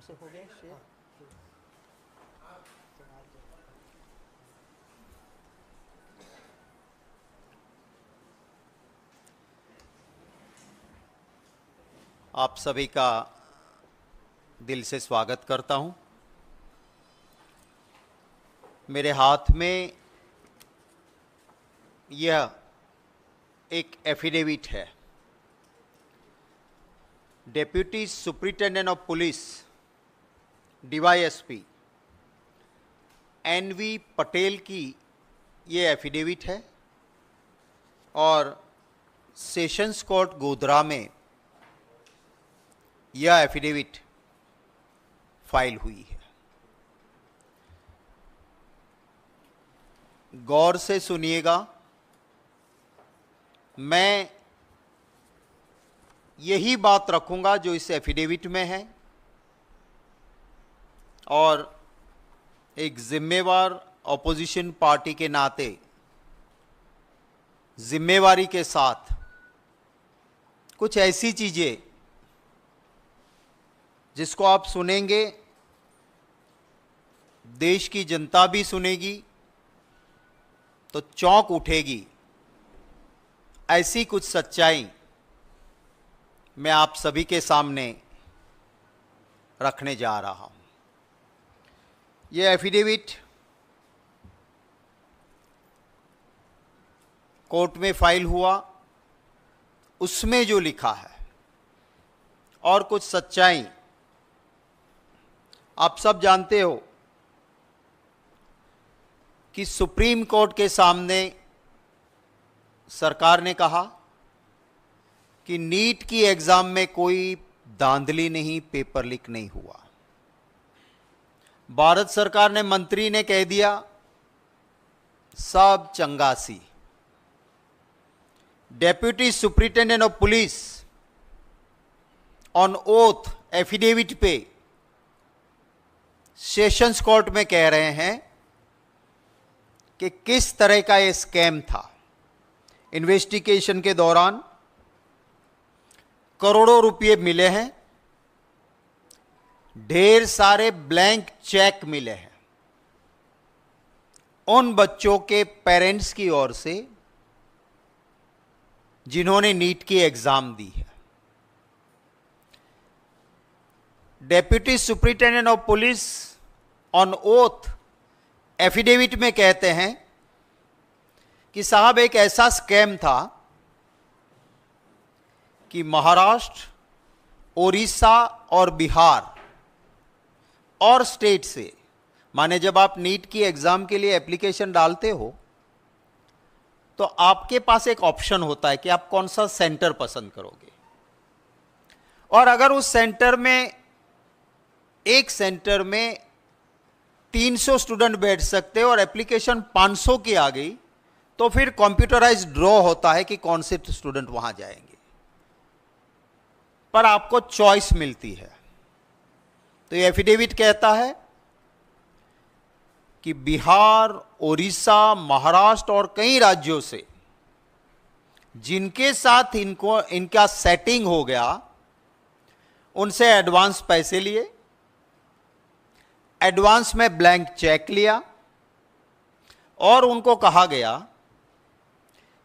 से हो गया शेयर। आप सभी का दिल से स्वागत करता हूं। मेरे हाथ में यह एक एफिडेविट है। Deputy superintendent of police DYSP NV Patel की ये एफिडेविट है और सेशंस कोर्ट गोधरा में यह एफिडेविट फाइल हुई है। गौर से सुनिएगा, मैं यही बात रखूंगा जो इस एफिडेविट में है और एक जिम्मेवार ऑपोजिशन पार्टी के नाते जिम्मेवारी के साथ कुछ ऐसी चीजें जिसको आप सुनेंगे, देश की जनता भी सुनेगी तो चौंक उठेगी, ऐसी कुछ सच्चाई मैं आप सभी के सामने रखने जा रहा हूं। यह एफिडेविट कोर्ट में फाइल हुआ, उसमें जो लिखा है और कुछ सच्चाई आप सब जानते हो कि सुप्रीम कोर्ट के सामने सरकार ने कहा कि नीट की एग्जाम में कोई धांधली नहीं, पेपर लीक नहीं हुआ। भारत सरकार ने, मंत्री ने कह दिया सब चंगासी। Deputy superintendent of police on oath affidavit पे सेशंस कोर्ट में कह रहे हैं कि किस तरह का यह स्कैम था। इन्वेस्टिगेशन के दौरान करोड़ों रुपए मिले हैं, ढेर सारे ब्लैंक चेक मिले हैं उन बच्चों के पेरेंट्स की ओर से जिन्होंने नीट की एग्जाम दी है। Deputy superintendent of police on oath affidavit में कहते हैं कि साहब एक ऐसा स्कैम था कि महाराष्ट्र, ओडिशा और बिहार और स्टेट से, माने जब आप नीट की एग्जाम के लिए एप्लीकेशन डालते हो तो आपके पास एक ऑप्शन होता है कि आप कौन सा सेंटर पसंद करोगे। और अगर उस सेंटर में, एक सेंटर में 300 स्टूडेंट बैठ सकते हैं और एप्लीकेशन 500 की आ गई तो फिर कंप्यूटराइज्ड ड्रॉ होता है कि कौन से स्टूडेंट वहां जाएंगे, पर आपको चॉइस मिलती है। तो ये एफिडेविट कहता है कि बिहार, ओडिशा, महाराष्ट्र और कई राज्यों से जिनके साथ इनका सेटिंग हो गया, उनसे एडवांस पैसे लिए, एडवांस में ब्लैंक चेक लिया और उनको कहा गया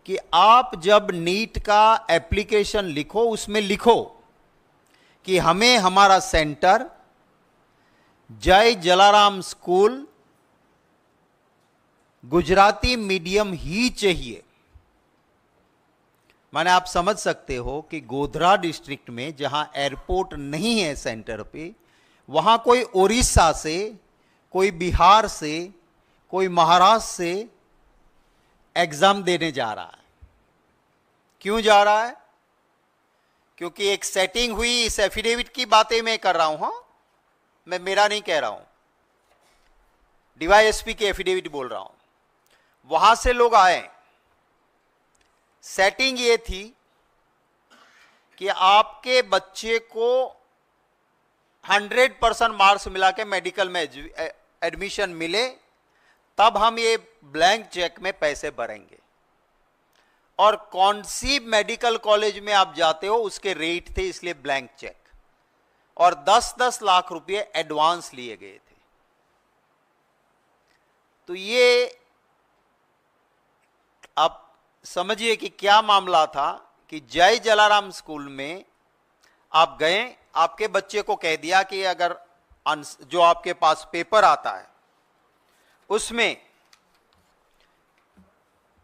कि आप जब नीट का एप्लीकेशन लिखो, उसमें लिखो कि हमें हमारा सेंटर जय जलाराम स्कूल गुजराती मीडियम ही चाहिए। माने आप समझ सकते हो कि गोधरा डिस्ट्रिक्ट में जहां एयरपोर्ट नहीं है सेंटर पे, वहां कोई ओडिशा से, कोई बिहार से, कोई महाराष्ट्र से एग्जाम देने जा रहा है। क्यों जा रहा है? क्योंकि एक सेटिंग हुई। इस एफिडेविट की बातें मैं कर रहा हूं, हां, मैं मेरा नहीं कह रहा हूं, डीवाईएसपी की एफिडेविट बोल रहा हूं। वहां से लोग आए, सेटिंग ये थी कि आपके बच्चे को 100% मार्क्स मिला के मेडिकल में एडमिशन मिले, तब हम ये ब्लैंक चेक में पैसे भरेंगे। और कौन सी मेडिकल कॉलेज में आप जाते हो उसके रेट थे, इसलिए ब्लैंक चेक। और 10-10 लाख रुपए एडवांस लिए गए थे। तो ये आप समझिए कि क्या मामला था कि जय जलाराम स्कूल में आप गए, आपके बच्चे को कह दिया कि अगर जो आपके पास पेपर आता है उसमें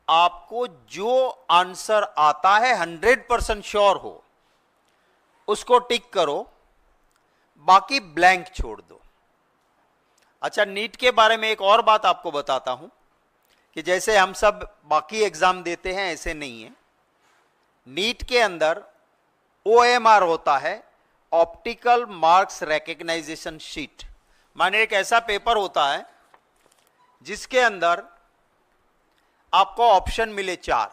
आपको जो आंसर आता है 100% श्योर हो उसको टिक करो, बाकी ब्लैंक छोड़ दो। अच्छा, नीट के बारे में एक और बात आपको बताता हूं कि जैसे हम सब बाकी एग्जाम देते हैं ऐसे नहीं है। नीट के अंदर OMR होता है, ऑप्टिकल मार्क्स रिकग्नाइजेशन शीट, माने एक ऐसा पेपर होता है जिसके अंदर आपको ऑप्शन मिले 4,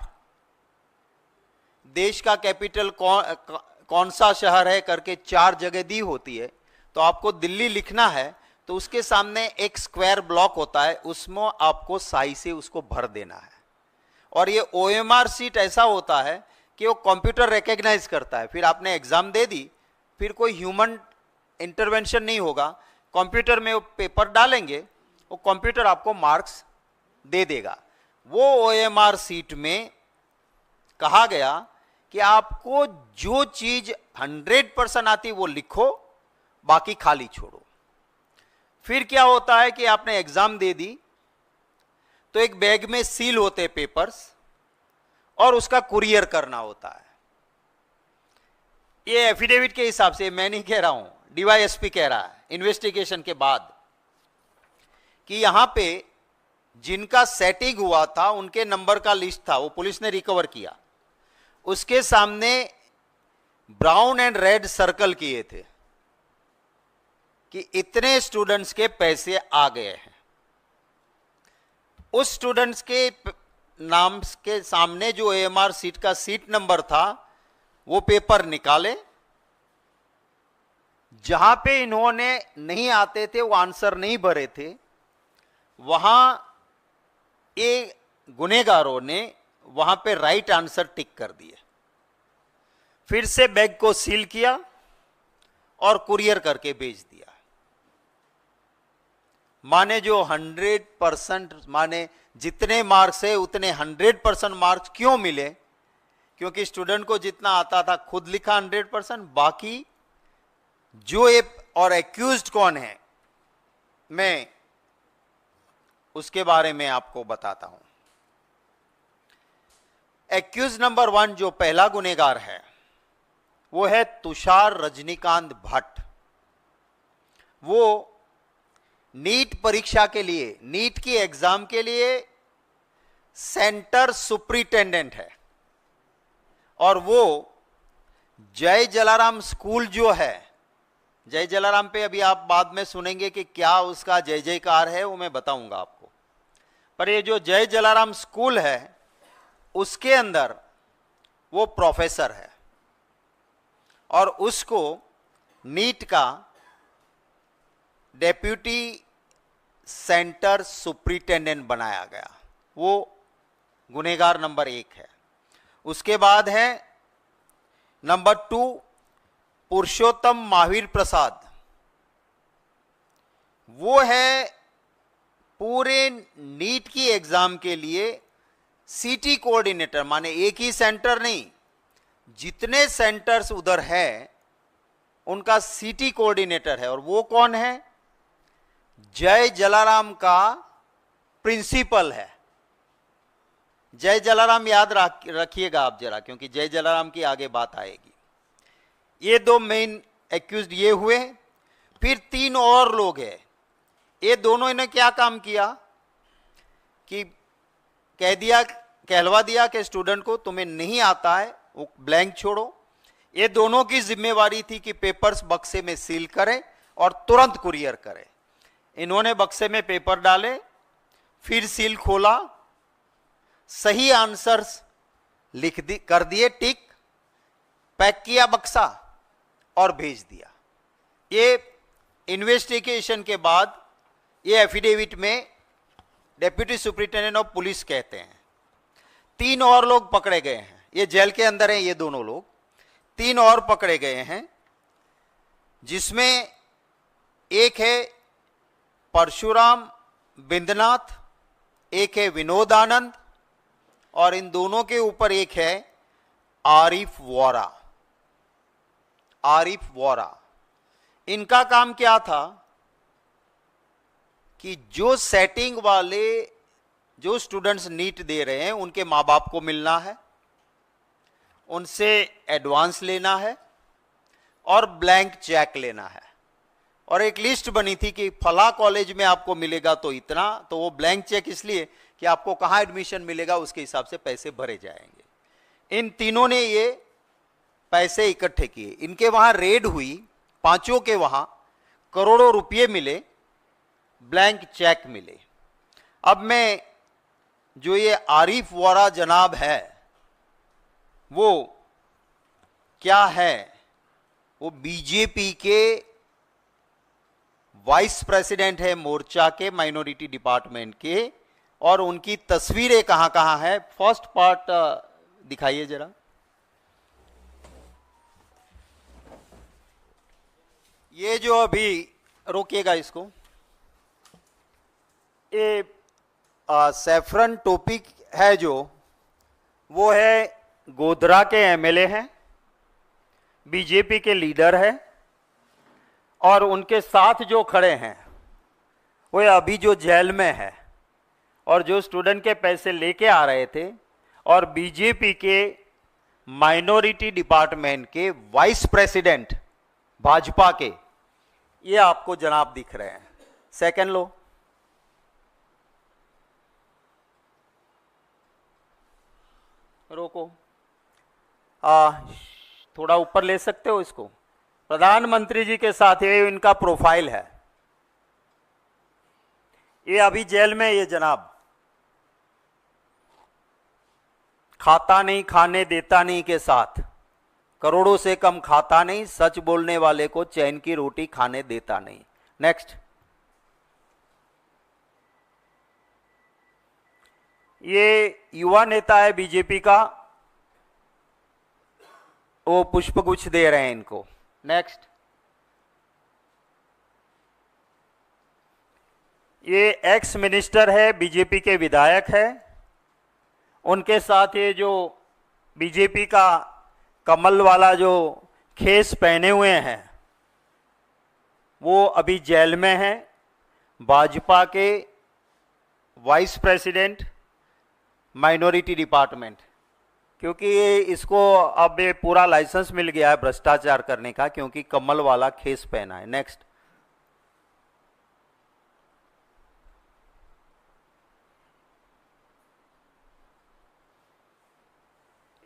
देश का कैपिटल कौन सा शहर है करके 4 जगह दी होती है। तो आपको दिल्ली लिखना है तो उसके सामने एक स्क्वायर ब्लॉक होता है, उसमें आपको साई से उसको भर देना है। और ये OMR शीट ऐसा होता है कि वो कंप्यूटर रिकॉग्नाइज करता है। फिर आपने एग्जाम दे दी, फिर कोई ह्यूमन इंटरवेंशन नहीं होगा, कंप्यूटर में वो पेपर डालेंगे, वो कंप्यूटर आपको मार्क्स दे देगा। वो OMR शीट में कहा गया कि आपको जो चीज 100% आती वो लिखो, बाकी खाली छोड़ो। फिर क्या होता है कि आपने एग्जाम दे दी तो एक बैग में सील होते पेपर्स और उसका कुरियर करना होता है। ये एफिडेविट के हिसाब से, मैं नहीं कह रहा हूं, DYSP कह रहा है इन्वेस्टिगेशन के बाद, कि यहां पे जिनका सेटिंग हुआ था उनके नंबर का लिस्ट था, वो पुलिस ने रिकवर किया। उसके सामने ब्राउन एंड रेड सर्कल किए थे कि इतने स्टूडेंट्स के पैसे आ गए हैं। उस स्टूडेंट्स के नाम के सामने जो AMR सीट का सीट नंबर था वो पेपर निकाले, जहां पे इन्होंने नहीं आते थे, वो आंसर नहीं भरे थे, वहां ये गुनेगारों ने वहां पे राइट आंसर टिक कर दिए। फिर से बैग को सील किया और कुरियर करके भेज दिया। माने जो 100%, माने जितने मार्क्स है उतने 100% मार्क्स क्यों मिले? क्योंकि स्टूडेंट को जितना आता था खुद लिखा 100%, बाकी जो और एक्यूज्ड कौन है मैं उसके बारे में आपको बताता हूं। एक्यूज नंबर 1 जो पहला गुनेगार है वो है तुषार रजनीकांत भट्ट। वो नीट परीक्षा के लिए, नीट की एग्जाम के लिए सेंटर सुपरिटेंडेंट है, और वो जय जलाराम स्कूल जो है, जय जलाराम पे अभी आप बाद में सुनेंगे कि क्या उसका जय जयकार है, वो मैं बताऊंगा आपको। पर ये जो जय जलाराम स्कूल है उसके अंदर वो प्रोफेसर है, और उसको नीट का डेप्यूटी सेंटर सुपरिटेंडेंट बनाया गया। वो गुनेगार नंबर 1 है। उसके बाद है नंबर 2 पुरुषोत्तम महावीर प्रसाद। वो है पूरे नीट की एग्जाम के लिए सिटी कोऑर्डिनेटर, माने एक ही सेंटर नहीं, जितने सेंटर्स उधर है उनका सिटी कोऑर्डिनेटर है। और वो कौन है? जय जलाराम का प्रिंसिपल है। जय जलाराम याद रखिएगा आप जरा, क्योंकि जय जलाराम की आगे बात आएगी। ये 2 मेन एक्यूज्ड ये हुए। फिर 3 और लोग हैं। ये दोनों ने क्या काम किया कि कहलवा दिया कि स्टूडेंट को तुम्हें नहीं आता है वो ब्लैंक छोड़ो। ये दोनों की जिम्मेवारी थी कि पेपर्स बक्से में सील करें और तुरंत कुरियर करें। इन्होंने बक्से में पेपर डाले, फिर सील खोला, सही आंसर्स कर दिए टिक, पैक किया बक्सा और भेज दिया। ये इन्वेस्टिगेशन के बाद ये एफिडेविट में डेप्यूटी सुपरिटेंडेंट ऑफ पुलिस कहते हैं। 3 और लोग पकड़े गए हैं। ये जेल के अंदर हैं ये दोनों लोग। 3 और पकड़े गए हैं। जिसमें एक है परशुराम बिंदनाथ, एक है विनोद आनंद, और इन दोनों के ऊपर एक है आरिफ वोरा। आरिफ वोरा, इनका काम क्या था कि जो सेटिंग वाले जो स्टूडेंट्स नीट दे रहे हैं उनके माँ बाप को मिलना है, उनसे एडवांस लेना है और ब्लैंक चेक लेना है। और एक लिस्ट बनी थी कि फला कॉलेज में आपको मिलेगा तो इतना, तो वो ब्लैंक चेक इसलिए कि आपको कहाँ एडमिशन मिलेगा उसके हिसाब से पैसे भरे जाएंगे। इन तीनों ने ये पैसे इकट्ठे किए, इनके वहां रेड हुई, पांचों के वहां करोड़ों रुपए मिले, ब्लैंक चेक मिले। अब मैं जो ये आरिफ वोरा जनाब है वो क्या है, वो बीजेपी के वाइस प्रेसिडेंट है मोर्चा के माइनॉरिटी डिपार्टमेंट के, और उनकी तस्वीरें कहां कहां है। फर्स्ट पार्ट दिखाइए जरा। ये जो अभी रोकिएगा इसको, ये सैफरन टोपी है जो, वो है गोधरा के एमएलए हैं, बीजेपी के लीडर है, और उनके साथ जो खड़े हैं वो अभी जो जेल में है और जो स्टूडेंट के पैसे लेके आ रहे थे, और बीजेपी के माइनॉरिटी डिपार्टमेंट के वाइस प्रेसिडेंट भाजपा के, ये आपको जनाब दिख रहे हैं। सेकंड लो। रोको, थोड़ा ऊपर ले सकते हो इसको। प्रधानमंत्री जी के साथ ये इनका प्रोफाइल है। ये अभी जेल में, ये जनाब खाता नहीं खाने देता नहीं के साथ, करोड़ों से कम खाता नहीं, सच बोलने वाले को चैन की रोटी खाने देता नहीं। नेक्स्ट। ये युवा नेता है बीजेपी का, वो पुष्पगुच्छ दे रहे हैं इनको। नेक्स्ट। ये एक्स मिनिस्टर है, बीजेपी के विधायक है, उनके साथ ये जो बीजेपी का कमल वाला जो खेस पहने हुए हैं वो अभी जेल में है। भाजपा के वाइस प्रेसिडेंट माइनॉरिटी डिपार्टमेंट, क्योंकि ये इसको अब ये पूरा लाइसेंस मिल गया है भ्रष्टाचार करने का, क्योंकि कमल वाला खेस पहना है। नेक्स्ट।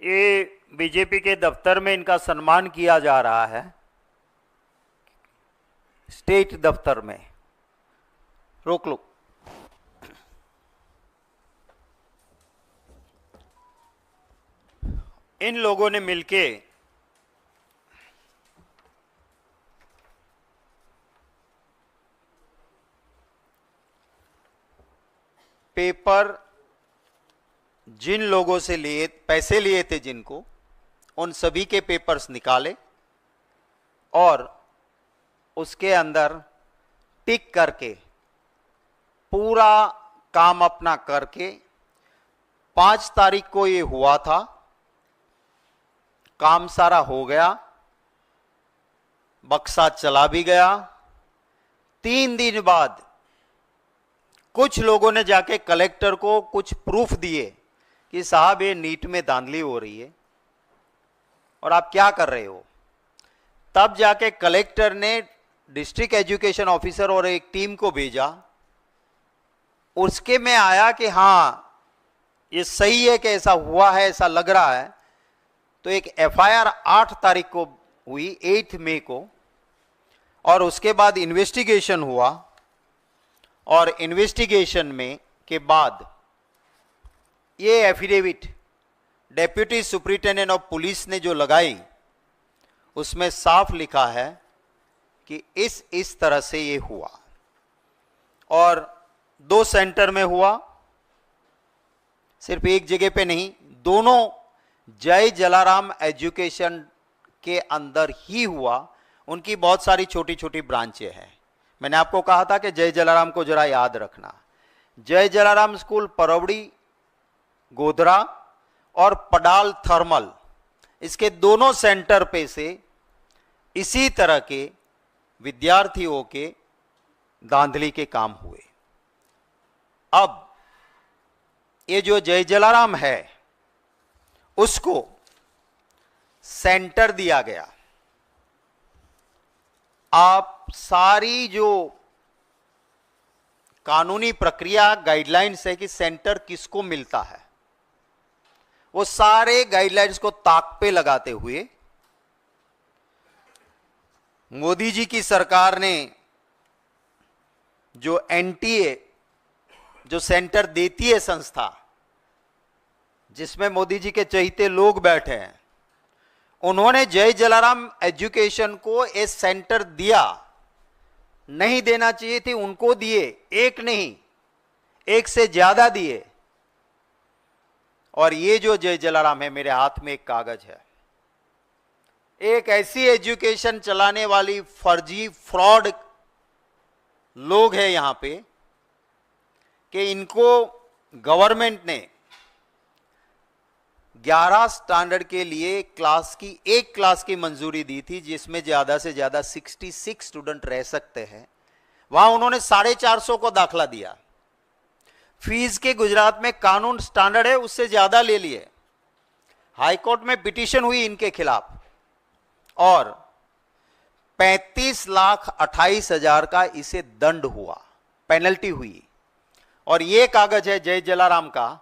ये बीजेपी के दफ्तर में इनका सम्मान किया जा रहा है, स्टेट दफ्तर में। रोक लो। इन लोगों ने मिलके पेपर जिन लोगों से लिए पैसे लिए थे, जिनको, उन सभी के पेपर्स निकाले और उसके अंदर टिक करके पूरा काम अपना करके 5 तारीख को ये हुआ था, काम सारा हो गया, बक्सा चला भी गया। 3 दिन बाद कुछ लोगों ने जाके कलेक्टर को कुछ प्रूफ दिए कि साहब ये नीट में धांधली हो रही है और आप क्या कर रहे हो। तब जाके कलेक्टर ने डिस्ट्रिक्ट एजुकेशन ऑफिसर और एक टीम को भेजा, उसके में आया कि हाँ ये सही है कि ऐसा हुआ है, ऐसा लग रहा है। तो एक एफआईआर 8 तारीख को हुई, 8 मई को, और उसके बाद इन्वेस्टिगेशन हुआ, और इन्वेस्टिगेशन में के बाद ये affidavit deputy superintendent of police ने जो लगाई, उसमें साफ लिखा है कि इस तरह से ये हुआ, और 2 सेंटर में हुआ, सिर्फ एक जगह पे नहीं, दोनों जय जलाराम एजुकेशन के अंदर ही हुआ। उनकी बहुत सारी छोटी छोटी ब्रांचें हैं। मैंने आपको कहा था कि जय जलाराम को जरा याद रखना। जय जलाराम स्कूल परवड़ी, गोधरा और पडाल थर्मल, इसके दोनों सेंटर पे से इसी तरह के विद्यार्थियों के धांधली के काम हुए। अब ये जो जय जलाराम है उसको सेंटर दिया गया। आप सारी जो कानूनी प्रक्रिया गाइडलाइंस है कि सेंटर किसको मिलता है, वो सारे गाइडलाइंस को ताक पे लगाते हुए मोदी जी की सरकार ने जो एनटीए, जो सेंटर देती है संस्था, जिसमें मोदी जी के चहेते लोग बैठे हैं, उन्होंने जय जलाराम एजुकेशन को एक सेंटर दिया। नहीं देना चाहिए थी, उनको दिए। एक नहीं, एक से ज्यादा दिए। और ये जो जय जलाराम है, मेरे हाथ में एक कागज है, एक ऐसी एजुकेशन चलाने वाली फर्जी फ्रॉड लोग हैं यहां पे कि इनको गवर्नमेंट ने 11 स्टैंडर्ड के लिए एक क्लास की मंजूरी दी थी, जिसमें ज्यादा से ज्यादा 66 स्टूडेंट रह सकते हैं। वहां उन्होंने 450 को दाखला दिया। फीस के गुजरात में कानून स्टैंडर्ड है, उससे ज्यादा ले लिए। हाईकोर्ट में पिटीशन हुई इनके खिलाफ और 35,28,000 का इसे दंड हुआ, पेनल्टी हुई। और यह कागज है जय जलाराम का,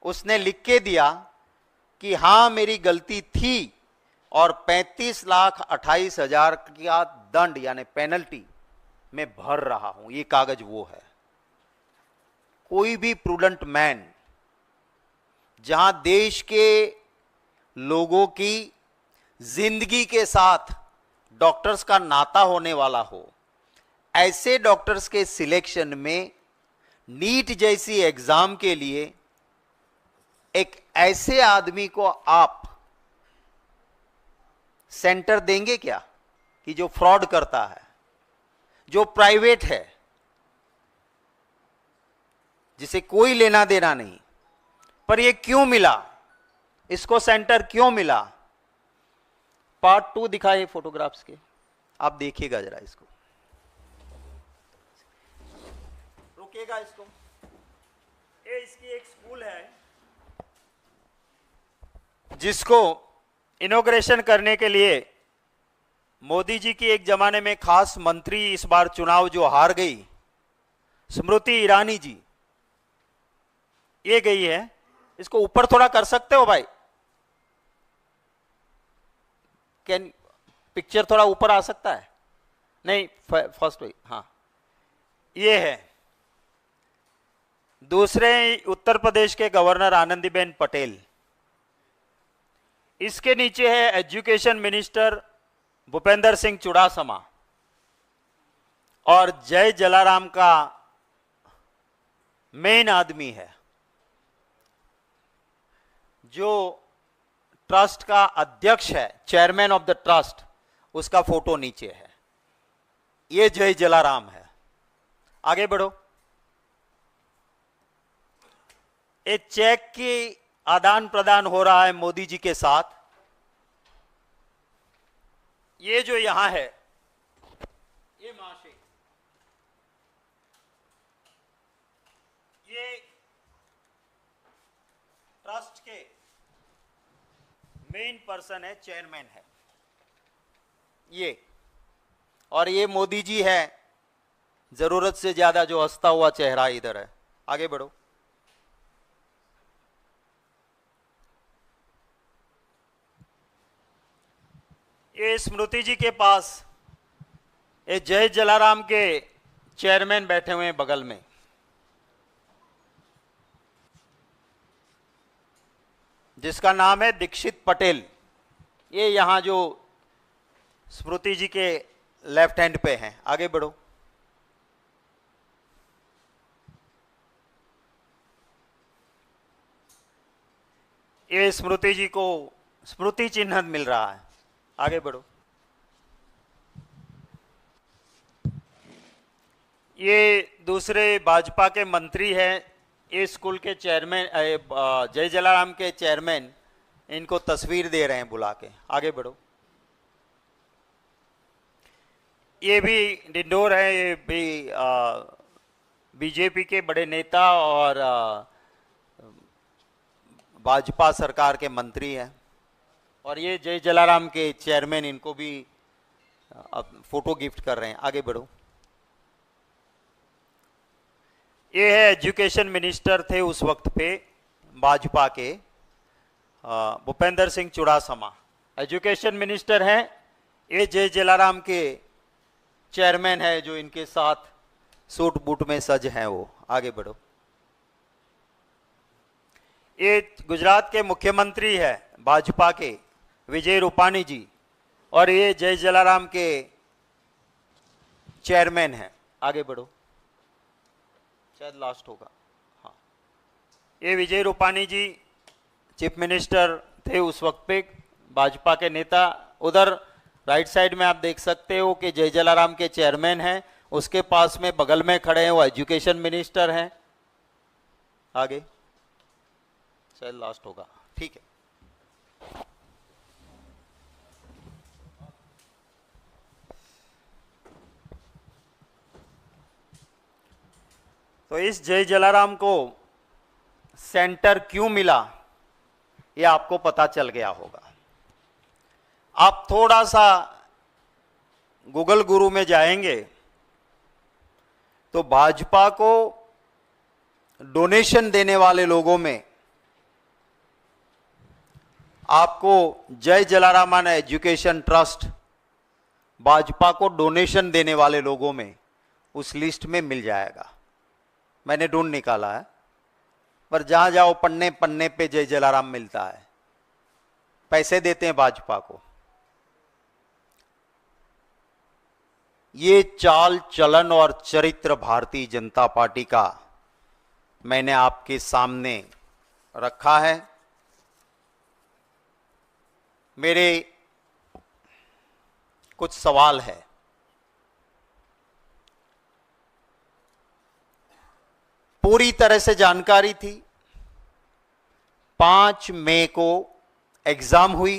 उसने लिख के दिया कि हां मेरी गलती थी और 35,28,000 का दंड यानी पेनल्टी मैं भर रहा हूं। यह कागज वो है। कोई भी प्रूडेंट मैन, जहां देश के लोगों की जिंदगी के साथ डॉक्टर्स का नाता होने वाला हो, ऐसे डॉक्टर्स के सिलेक्शन में नीट जैसी एग्जाम के लिए एक ऐसे आदमी को आप सेंटर देंगे क्या कि जो फ्रॉड करता है, जो प्राइवेट है, जिसे कोई लेना देना नहीं। पर ये क्यों मिला, इसको सेंटर क्यों मिला? पार्ट 2 दिखाए फोटोग्राफ्स के, आप देखिएगा जरा इसको, रुकिएगा इसको। ये इसकी एक स्कूल है जिसको इनॉग्रेशन करने के लिए मोदी जी की एक जमाने में खास मंत्री, इस बार चुनाव जो हार गई, स्मृति ईरानी जी, ये गई है। इसको ऊपर थोड़ा कर सकते हो भाई? कैन पिक्चर थोड़ा ऊपर आ सकता है? नहीं, फर्स्ट वही, हाँ ये है। दूसरे उत्तर प्रदेश के गवर्नर आनंदीबेन पटेल। इसके नीचे है एजुकेशन मिनिस्टर भूपेंद्र सिंह चुड़ासमा। और जय जलाराम का मेन आदमी है, जो ट्रस्ट का अध्यक्ष है, चेयरमैन ऑफ द ट्रस्ट, उसका फोटो नीचे है। ये जय जलाराम है। आगे बढ़ो। एक चेक की आदान प्रदान हो रहा है मोदी जी के साथ। ये जो यहां है, ये महाशय, ये ट्रस्ट के मेन पर्सन है, चेयरमैन है ये। और ये मोदी जी है, जरूरत से ज्यादा जो हंसता हुआ चेहरा इधर है। आगे बढ़ो। ये स्मृति जी के पास ये जय जलाराम के चेयरमैन बैठे हुए हैं बगल में। जिसका नाम है दीक्षित पटेल। ये यहां जो स्मृति जी के लेफ्ट हैंड पे हैं। आगे बढ़ो। ये स्मृति जी को स्मृति चिन्ह मिल रहा है। आगे बढ़ो। ये दूसरे भाजपा के मंत्री हैं, ये स्कूल के चेयरमैन जय जलाराम के चेयरमैन इनको तस्वीर दे रहे हैं बुला के। आगे बढ़ो। ये भी डिंडोर है, ये भी बीजेपी के बड़े नेता और भाजपा सरकार के मंत्री हैं, और ये जय जलाराम के चेयरमैन इनको भी फोटो गिफ्ट कर रहे हैं। आगे बढ़ो। ये है एजुकेशन मिनिस्टर थे उस वक्त पे भाजपा के, भूपेंद्र सिंह चुड़ासमा एजुकेशन मिनिस्टर हैं। ये जय जलाराम के चेयरमैन है जो इनके साथ सूट बूट में सज हैं वो। आगे बढ़ो। ये गुजरात के मुख्यमंत्री है भाजपा के विजय रूपाणी जी, और ये जय जलाराम के चेयरमैन हैं। आगे बढ़ो, शायद लास्ट होगा। हाँ, ये विजय रूपाणी जी चीफ मिनिस्टर थे उस वक्त पे, भाजपा के नेता। उधर राइट साइड में आप देख सकते हो कि जय जलाराम के चेयरमैन हैं, उसके पास में बगल में खड़े हैं वो एजुकेशन मिनिस्टर हैं। आगे, शायद लास्ट होगा। ठीक है। तो इस जय जलाराम को सेंटर क्यों मिला ये आपको पता चल गया होगा। आप थोड़ा सा गूगल गुरु में जाएंगे तो भाजपा को डोनेशन देने वाले लोगों में आपको जय जलाराम एजुकेशन ट्रस्ट भाजपा को डोनेशन देने वाले लोगों में उस लिस्ट में मिल जाएगा। मैंने ढूंढ निकाला है, पर जहां जाओ पन्ने पन्ने पे जय जलाराम मिलता है, पैसे देते हैं भाजपा को। ये चाल चलन और चरित्र भारतीय जनता पार्टी का मैंने आपके सामने रखा है। मेरे कुछ सवाल है। पूरी तरह से जानकारी थी। 5 मई को एग्जाम हुई,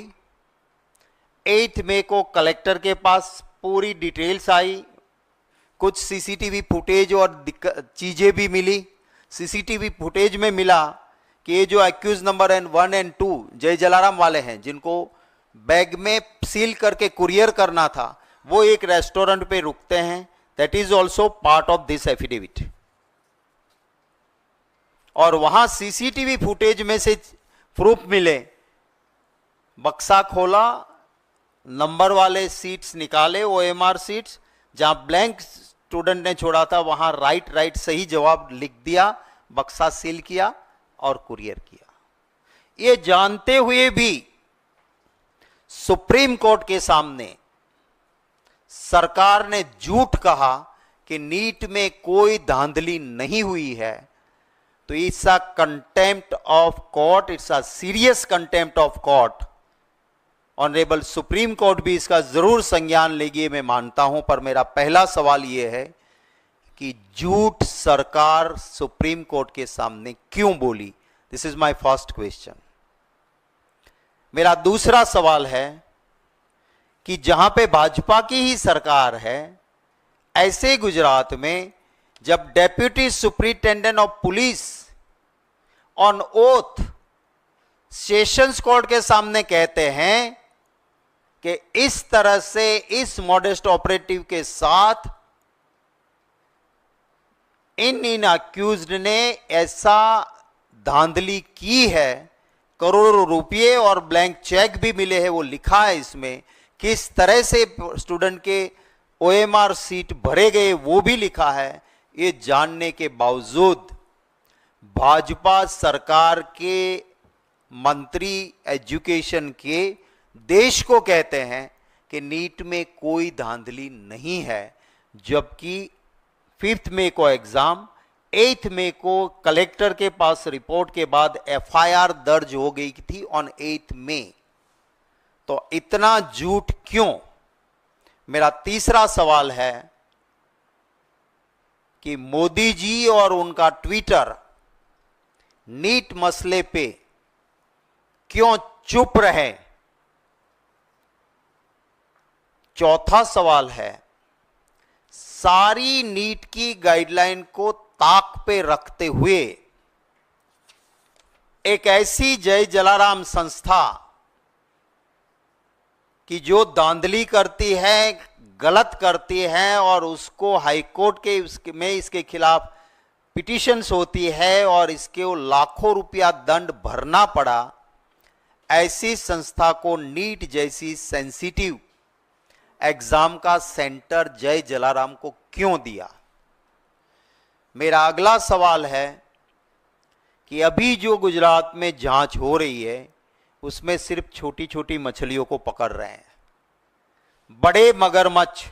8 मई को कलेक्टर के पास पूरी डिटेल्स आई, कुछ सीसीटीवी फुटेज और चीजें भी मिली। सीसीटीवी फुटेज में मिला कि ये जो एक्यूज नंबर 1 और 2 जय जलाराम वाले हैं, जिनको बैग में सील करके कुरियर करना था, वो एक रेस्टोरेंट पे रुकते हैं। That is also part of this affidavit. और वहां सीसीटीवी फुटेज में से प्रूफ मिले, बक्सा खोला, नंबर वाले सीट्स निकाले, ओएमआर सीट्स, जहां ब्लैंक स्टूडेंट ने छोड़ा था वहां राइट सही जवाब लिख दिया, बक्सा सील किया और कुरियर किया। ये जानते हुए भी सुप्रीम कोर्ट के सामने सरकार ने झूठ कहा कि नीट में कोई धांधली नहीं हुई है। तो it's a contempt of court, it's a serious contempt of court. Honourable supreme court भी इसका जरूर संज्ञान लेगी, मैं मानता हूं। पर मेरा पहला सवाल यह है कि झूठ सरकार सुप्रीम कोर्ट के सामने क्यों बोली? This is my first question. मेरा दूसरा सवाल है कि जहां पे भाजपा की ही सरकार है, ऐसे गुजरात में जब deputy superintendent of police on oath sessions court के सामने कहते हैं कि इस तरह से इस मॉडेस्ट ऑपरेटिव के साथ इन अक्यूज्ड ने ऐसा धांधली की है, करोड़ों रुपये और ब्लैंक चेक भी मिले हैं, वो लिखा है इसमें, किस तरह से स्टूडेंट के ओएमआर सीट भरे गए वो भी लिखा है। ये जानने के बावजूद भाजपा सरकार के मंत्री एजुकेशन के देश को कहते हैं कि नीट में कोई धांधली नहीं है, जबकि 5 मई को एग्जाम, 8 मई को कलेक्टर के पास रिपोर्ट के बाद एफआईआर दर्ज हो गई थी ऑन 8 मई। तो इतना झूठ क्यों? मेरा तीसरा सवाल है कि मोदी जी और उनका ट्विटर नीट मसले पे क्यों चुप रहे। चौथा सवाल है, सारी नीट की गाइडलाइन को ताक पे रखते हुए एक ऐसी जय जलाराम संस्था कि जो धांधली करती है, गलत करती है और उसको हाईकोर्ट के में इसके खिलाफ पिटीशंस होती है और इसके लाखों रुपया दंड भरना पड़ा, ऐसी संस्था को नीट जैसी सेंसिटिव एग्जाम का सेंटर जय जलाराम को क्यों दिया। मेरा अगला सवाल है कि अभी जो गुजरात में जांच हो रही है उसमें सिर्फ छोटी छोटी मछलियों को पकड़ रहे हैं, बड़े मगरमच्छ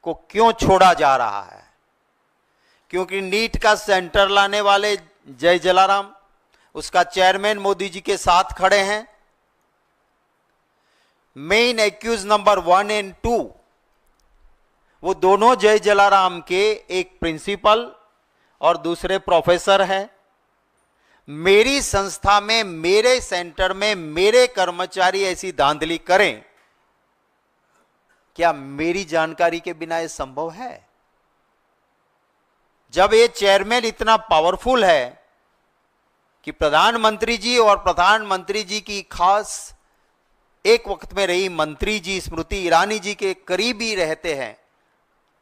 को क्यों छोड़ा जा रहा है। क्योंकि नीट का सेंटर लाने वाले जय जलाराम, उसका चेयरमैन मोदी जी के साथ खड़े हैं। मेन एक्यूज नंबर 1 और 2 वो दोनों जय जलाराम के एक प्रिंसिपल और दूसरे प्रोफेसर हैं। मेरी संस्था में, मेरे सेंटर में मेरे कर्मचारी ऐसी धांधली करें, क्या मेरी जानकारी के बिना यह संभव है? जब ये चेयरमैन इतना पावरफुल है कि प्रधानमंत्री जी और प्रधानमंत्री जी की खास एक वक्त में रही मंत्री जी स्मृति ईरानी जी के करीब ही रहते हैं,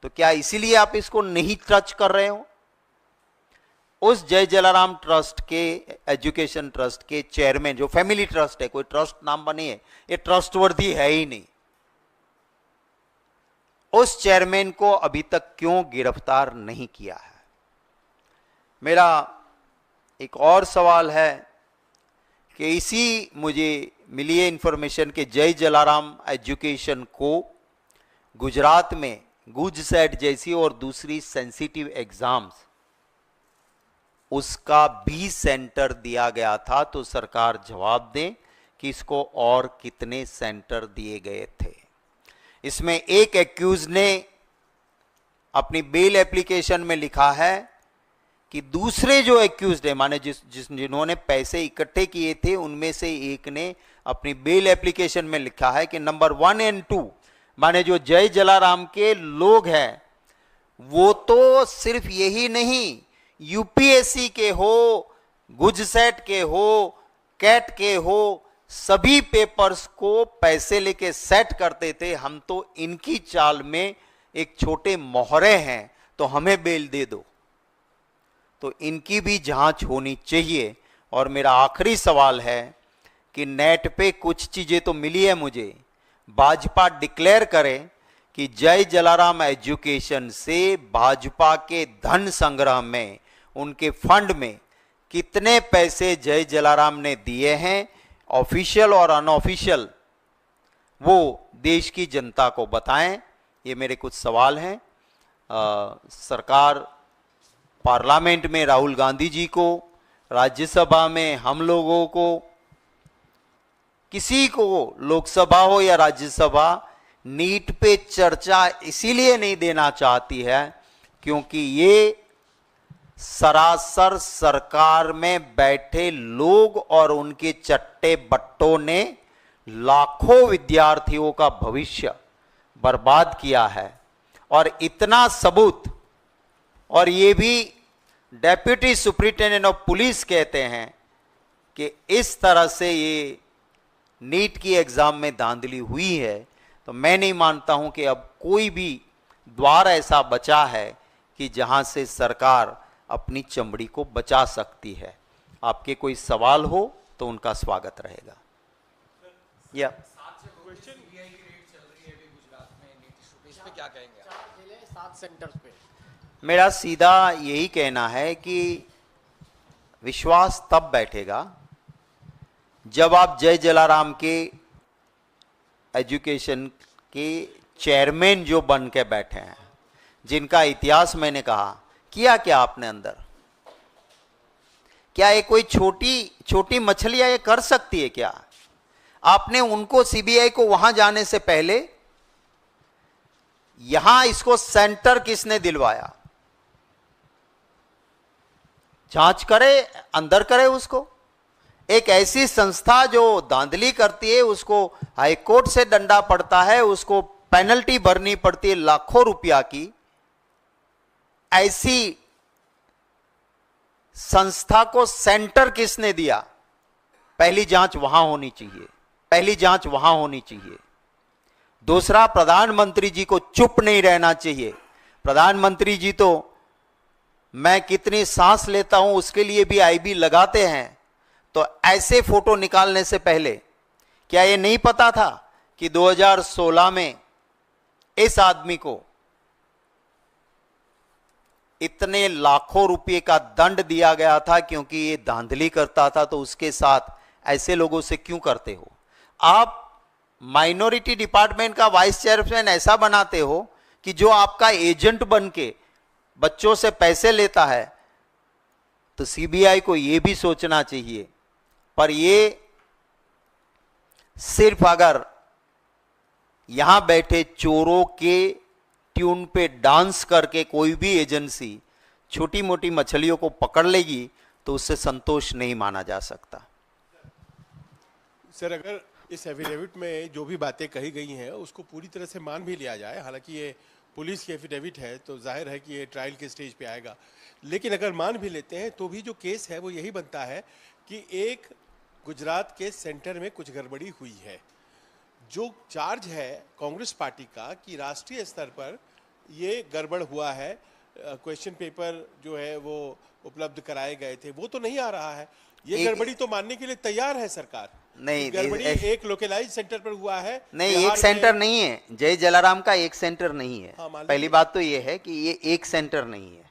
तो क्या इसीलिए आप इसको नहीं टच कर रहे हो? उस जय जलाराम ट्रस्ट के, एजुकेशन ट्रस्ट के चेयरमैन, जो फैमिली ट्रस्ट है, कोई ट्रस्ट नाम बनी है, ये ट्रस्टवर्दी है ही नहीं, उस चेयरमैन को अभी तक क्यों गिरफ्तार नहीं किया है? मेरा एक और सवाल है कि इसी मुझे मिली है इंफॉर्मेशन कि जय जलाराम एजुकेशन को गुजरात में गुजसेट जैसी और दूसरी सेंसिटिव एग्जाम्स, उसका भी सेंटर दिया गया था। तो सरकार जवाब दे कि इसको और कितने सेंटर दिए गए थे। इसमें एक एक्यूज ने अपनी बेल एप्लीकेशन में लिखा है कि दूसरे जो एक्यूज्ड है, माने जिन्होंने पैसे इकट्ठे किए थे, उनमें से एक ने अपनी बेल एप्लीकेशन में लिखा है कि नंबर 1 और 2, माने जो जय जलाराम के लोग हैं, वो तो सिर्फ यही नहीं, यूपीएससी के हो, गुजसेट के हो, कैट के हो, सभी पेपर्स को पैसे लेके सेट करते थे। हम तो इनकी चाल में एक छोटे मोहरे हैं, तो हमें बेल दे दो। तो इनकी भी जांच होनी चाहिए। और मेरा आखिरी सवाल है कि नेट पे कुछ चीजें तो मिली है मुझे, भाजपा डिक्लेयर करे कि जय जलाराम एजुकेशन से भाजपा के धन संग्रह में, उनके फंड में कितने पैसे जय जलाराम ने दिए हैं, ऑफिशियल और अनऑफिशियल, वो देश की जनता को बताएं। ये मेरे कुछ सवाल हैं। सरकार, पार्लियामेंट में राहुल गांधी जी को, राज्यसभा में हम लोगों को, किसी को, लोकसभा हो या राज्यसभा, नीट पे चर्चा इसीलिए नहीं देना चाहती है क्योंकि ये सरासर सरकार में बैठे लोग और उनके चट्टे बट्टों ने लाखों विद्यार्थियों का भविष्य बर्बाद किया है। और इतना सबूत, और ये भी डेप्यूटी सुप्रिंटेंडेंट ऑफ पुलिस कहते हैं कि इस तरह से ये नीट की एग्जाम में धांधली हुई है, तो मैं नहीं मानता हूं कि अब कोई भी द्वार ऐसा बचा है कि जहां से सरकार अपनी चमड़ी को बचा सकती है। आपके कोई सवाल हो तो उनका स्वागत रहेगा। या क्या कहेंगे? 7 सेंटर्स पे मेरा सीधा यही कहना है कि विश्वास तब बैठेगा जब आप जय जलाराम के एजुकेशन के चेयरमैन जो बन के बैठे हैं, जिनका इतिहास मैंने कहा, किया क्या आपने अंदर? क्या ये कोई छोटी मछलियां ये कर सकती है क्या? आपने उनको, सीबीआई को वहां जाने से पहले यहां इसको सेंटर किसने दिलवाया? जांच करे, अंदर करे उसको। एक ऐसी संस्था जो धांधली करती है उसको हाईकोर्ट से डंडा पड़ता है, उसको पेनल्टी भरनी पड़ती है लाखों रुपया की। ऐसी संस्था को सेंटर किसने दिया? पहली जांच वहां होनी चाहिए, पहली जांच वहां होनी चाहिए। दूसरा, प्रधानमंत्री जी को चुप नहीं रहना चाहिए। प्रधानमंत्री जी तो मैं कितनी सांस लेता हूं उसके लिए भी आईबी लगाते हैं, तो ऐसे फोटो निकालने से पहले क्या ये नहीं पता था कि 2016 में इस आदमी को इतने लाखों रुपए का दंड दिया गया था क्योंकि ये धांधली करता था? तो उसके साथ ऐसे लोगों से क्यों करते हो? आप माइनॉरिटी डिपार्टमेंट का वाइस चेयरमैन ऐसा बनाते हो कि जो आपका एजेंट बन के बच्चों से पैसे लेता है। तो सीबीआई को यह भी सोचना चाहिए। पर ये सिर्फ अगर यहां बैठे चोरों के ट्यून पे डांस करके कोई भी एजेंसी छोटी मोटी मछलियों को पकड़ लेगी तो उससे संतोष नहीं माना जा सकता। सर, अगर इस एफिडेविट में जो भी बातें कही गई हैं उसको पूरी तरह से मान भी लिया जाए, हालांकि ये पुलिस की एफिडेविट है तो जाहिर है कि ये ट्रायल के स्टेज पे आएगा, लेकिन अगर मान भी लेते हैं तो भी जो केस है वो यही बनता है कि एक गुजरात के सेंटर में कुछ गड़बड़ी हुई है। जो चार्ज है कांग्रेस पार्टी का कि राष्ट्रीय स्तर पर ये गड़बड़ हुआ है, क्वेश्चन पेपर जो है वो उपलब्ध कराए गए थे, वो तो नहीं आ रहा है। ये गड़बड़ी तो मानने के लिए तैयार है सरकार। नहीं, गड़बड़ी एक लोकलाइज सेंटर पर हुआ है। नहीं, एक सेंटर नहीं है, जय जलाराम का एक सेंटर नहीं है। हाँ, पहली बात तो ये है कि ये एक सेंटर नहीं है।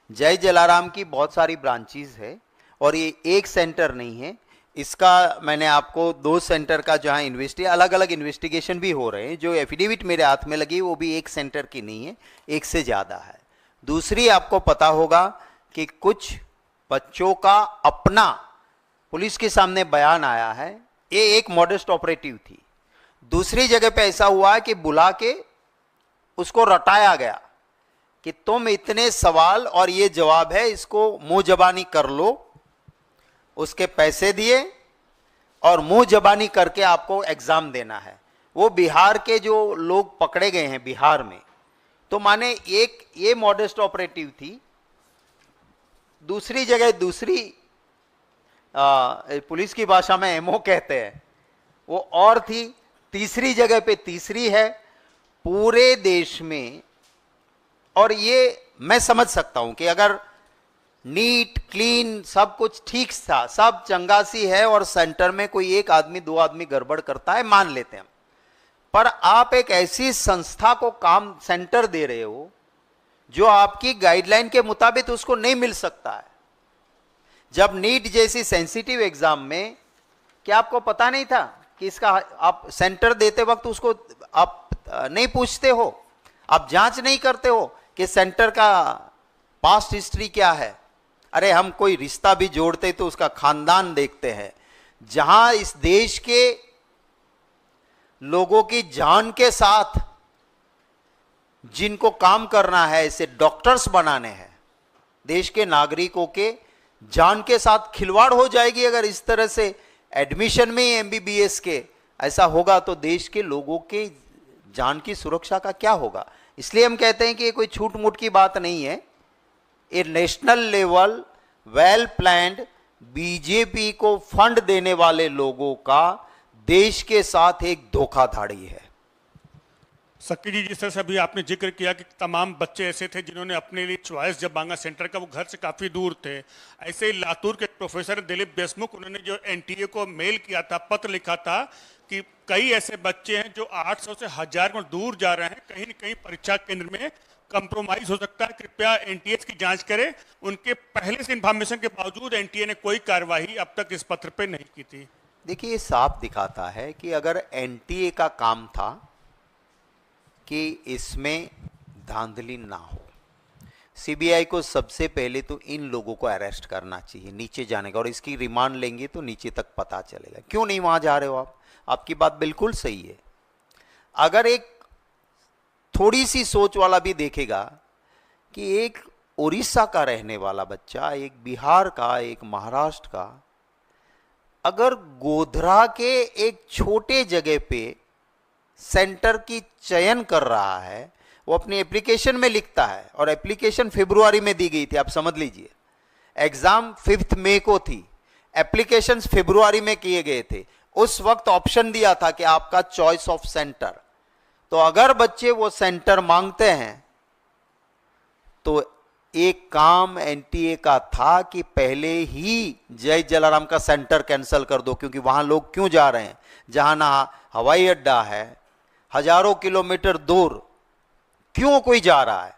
जय जलाराम की बहुत सारी ब्रांचेस है और ये एक सेंटर नहीं है। इसका मैंने आपको 2 सेंटर का जहां अलग अलग इन्वेस्टिगेशन भी हो रहे हैं, जो एफिडेविट मेरे हाथ में लगी वो भी एक सेंटर की नहीं है, एक से ज्यादा है। दूसरी, आपको पता होगा कि कुछ बच्चों का अपना पुलिस के सामने बयान आया है, ये एक मॉडेस्ट ऑपरेटिव थी। दूसरी जगह पे ऐसा हुआ कि बुला के उसको रटाया गया कि तुम इतने सवाल और ये जवाब है, इसको मुंह जबानी कर लो। उसके पैसे दिए और मुंह जबानी करके आपको एग्जाम देना है। वो बिहार के जो लोग पकड़े गए हैं बिहार में, तो माने एक ये मॉडेस्ट ऑपरेटिव थी। दूसरी जगह दूसरी पुलिस की भाषा में एमओ कहते हैं, वो और थी। तीसरी जगह पे तीसरी है पूरे देश में। और ये मैं समझ सकता हूं कि अगर नीट क्लीन सब कुछ ठीक था, सब चंगासी है और सेंटर में कोई एक आदमी 2 आदमी गड़बड़ करता है, मान लेते हैं। पर आप एक ऐसी संस्था को काम सेंटर दे रहे हो जो आपकी गाइडलाइन के मुताबिक उसको नहीं मिल सकता है। जब नीट जैसी सेंसिटिव एग्जाम में क्या आपको पता नहीं था कि इसका आप सेंटर देते वक्त उसको आप नहीं पूछते हो, आप जांच नहीं करते हो कि सेंटर का पास्ट हिस्ट्री क्या है? अरे हम कोई रिश्ता भी जोड़ते तो उसका खानदान देखते हैं। जहां इस देश के लोगों की जान के साथ जिनको काम करना है, ऐसे डॉक्टर्स बनाने हैं, देश के नागरिकों के जान के साथ खिलवाड़ हो जाएगी अगर इस तरह से एडमिशन में ही एमबीबीएस के ऐसा होगा तो देश के लोगों के जान की सुरक्षा का क्या होगा? इसलिए हम कहते हैं कि ये कोई छूट मूट की बात नहीं है। ये national level well planned BJP को फंड देने वाले लोगों का देश के साथ एक धोखाधड़ी है। सक्की जी, जिस तरह से अभी आपने जिक्र किया कि तमाम बच्चे ऐसे थे जिन्होंने अपने लिए चॉइस जब मांगा सेंटर का, वो घर से काफ़ी दूर थे। ऐसे ही लातूर के प्रोफेसर दिलीप देशमुख, उन्होंने जो एनटीए को मेल किया था, पत्र लिखा था कि कई ऐसे बच्चे हैं जो 800 से 1000 में दूर जा रहे हैं, कहीं न कहीं परीक्षा केंद्र में कंप्रोमाइज हो सकता है, कृपया एनटीए की जांच करें। उनके पहले से इंफॉर्मेशन के बावजूद एनटीए ने कोई कार्रवाई अब तक इस पत्र पर नहीं की थी। देखिए, ये साफ दिखाता है कि अगर एनटीए का काम था कि इसमें धांधली ना हो, सीबीआई को सबसे पहले तो इन लोगों को अरेस्ट करना चाहिए, नीचे जाने का, और इसकी रिमांड लेंगे तो नीचे तक पता चलेगा। क्यों नहीं वहां जा रहे हो आप? आपकी बात बिल्कुल सही है। अगर एक थोड़ी सी सोच वाला भी देखेगा कि एक उड़ीसा का रहने वाला बच्चा, एक बिहार का, एक महाराष्ट्र का, अगर गोधरा के एक छोटे जगह पे सेंटर की चयन कर रहा है, वो अपनी एप्लीकेशन में लिखता है, और एप्लीकेशन फरवरी में दी गई थी, आप समझ लीजिए, एग्जाम 5 मई को थी, एप्लीकेशन फरवरी में किए गए थे, उस वक्त ऑप्शन दिया था कि आपका चॉइस ऑफ सेंटर। तो अगर बच्चे वो सेंटर मांगते हैं तो एक काम एनटीए का था कि पहले ही जय जलाराम का सेंटर कैंसिल कर दो, क्योंकि वहां लोग क्यों जा रहे हैं, जहां ना हवाई अड्डा है, हजारों किलोमीटर दूर क्यों कोई जा रहा है।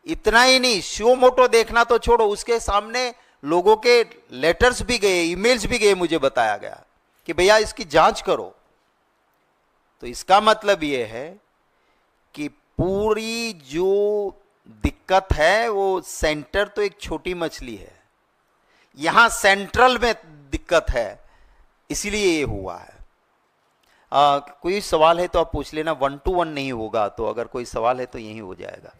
इतना ही नहीं, शो मोटो देखना तो छोड़ो, उसके सामने लोगों के लेटर्स भी गए, ईमेल्स भी गए, मुझे बताया गया कि भैया इसकी जांच करो। तो इसका मतलब यह है कि पूरी जो दिक्कत है वो सेंटर तो एक छोटी मछली है, यहां सेंट्रल में दिक्कत है, इसीलिए ये हुआ है। कोई सवाल है तो आप पूछ लेना, 1 to 1 नहीं होगा, तो अगर कोई सवाल है तो यही हो जाएगा।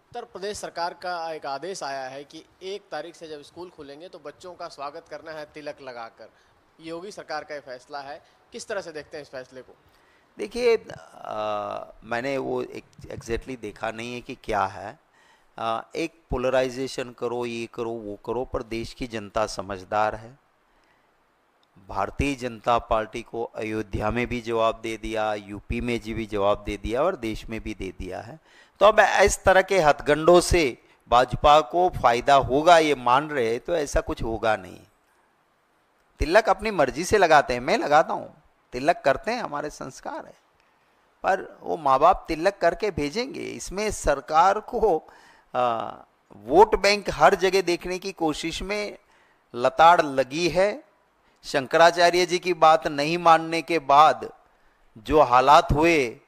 उत्तर प्रदेश सरकार का एक आदेश आया है कि 1 तारीख से जब स्कूल खुलेंगे तो बच्चों का स्वागत करना है तिलक लगाकर। योगी सरकार का यह फैसला है, किस तरह से देखते हैं इस फैसले को? देखिए, मैंने वो एग्जैक्टली देखा नहीं है कि क्या है। एक पोलराइजेशन करो, ये करो, वो करो, पर देश की जनता समझदार है। भारतीय जनता पार्टी को अयोध्या में भी जवाब दे दिया, यूपी में भी जवाब दे दिया, और देश में भी दे दिया है। तो अब इस तरह के हथगंडों से भाजपा को फायदा होगा ये मान रहे, तो ऐसा कुछ होगा नहीं। तिलक अपनी मर्जी से लगाते हैं, मैं लगाता हूँ, तिलक करते हैं, हमारे संस्कार है, पर वो माँ बाप तिलक करके भेजेंगे। इसमें सरकार को वोट बैंक हर जगह देखने की कोशिश में लताड़ लगी है। शंकराचार्य जी की बात नहीं मानने के बाद जो हालात हुए,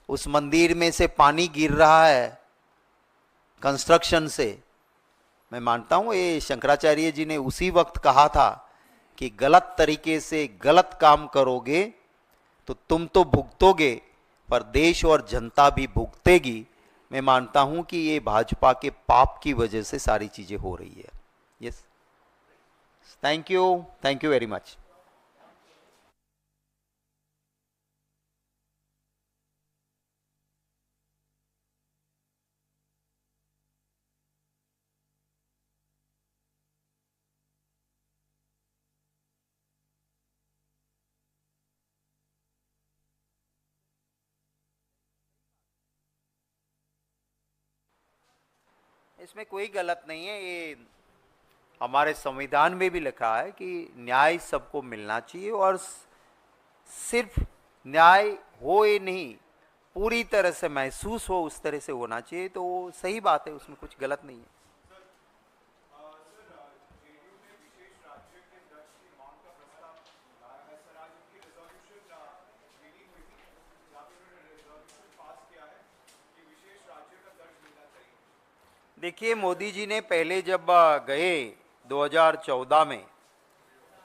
उस मंदिर में से पानी गिर रहा है कंस्ट्रक्शन से, मैं मानता हूँ ये शंकराचार्य जी ने उसी वक्त कहा था कि गलत तरीके से गलत काम करोगे तो तुम तो भुगतोगे, पर देश और जनता भी भुगतेगी। मैं मानता हूं कि ये भाजपा के पाप की वजह से सारी चीजें हो रही है। Yes, thank you very much. इसमें कोई गलत नहीं है, ये हमारे संविधान में भी लिखा है कि न्याय सबको मिलना चाहिए, और सिर्फ न्याय हो ये नहीं, पूरी तरह से महसूस हो, उस तरह से होना चाहिए। तो वो सही बात है, उसमें कुछ गलत नहीं है। देखिए, मोदी जी ने पहले जब गए 2014 में,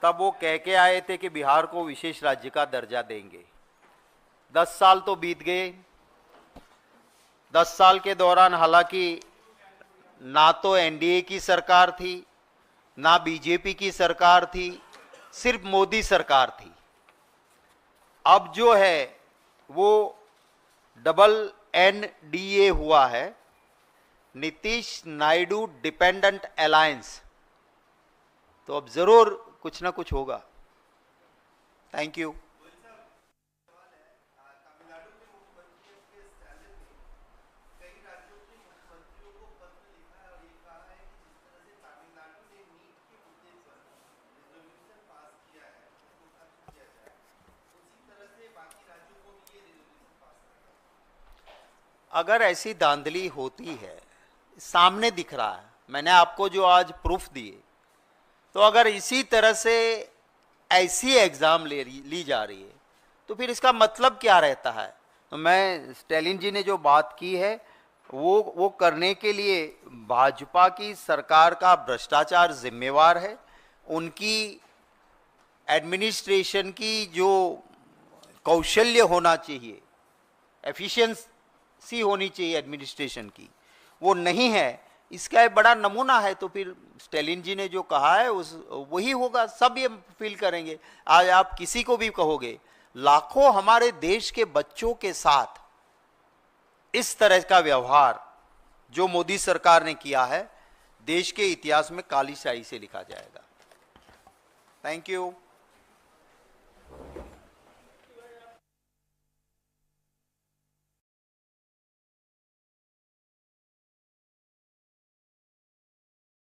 तब वो कह के आए थे कि बिहार को विशेष राज्य का दर्जा देंगे। 10 साल तो बीत गए। 10 साल के दौरान हालांकि ना तो एनडीए की सरकार थी, ना बीजेपी की सरकार थी, सिर्फ मोदी सरकार थी। अब जो है वो डबल एनडीए हुआ है, नीतीश नायडू डिपेंडेंट अलायंस। तो अब जरूर कुछ ना कुछ होगा। Thank you. अगर ऐसी धांधली होती है, सामने दिख रहा है, मैंने आपको जो आज प्रूफ दिए, तो अगर इसी तरह से ऐसी एग्जाम ली जा रही है तो फिर इसका मतलब क्या रहता है? तो मैं, स्टैलिन जी ने जो बात की है वो करने के लिए भाजपा की सरकार का भ्रष्टाचार जिम्मेवार है। उनकी एडमिनिस्ट्रेशन की जो कौशल्य होना चाहिए, एफिशिएंसी होनी चाहिए एडमिनिस्ट्रेशन की, वो नहीं है, इसका एक बड़ा नमूना है। तो फिर स्टालिन जी ने जो कहा है उस वही होगा, सब ये फील करेंगे। आज आप किसी को भी कहोगे, लाखों हमारे देश के बच्चों के साथ इस तरह का व्यवहार जो मोदी सरकार ने किया है, देश के इतिहास में काली स्याही से लिखा जाएगा। Thank you.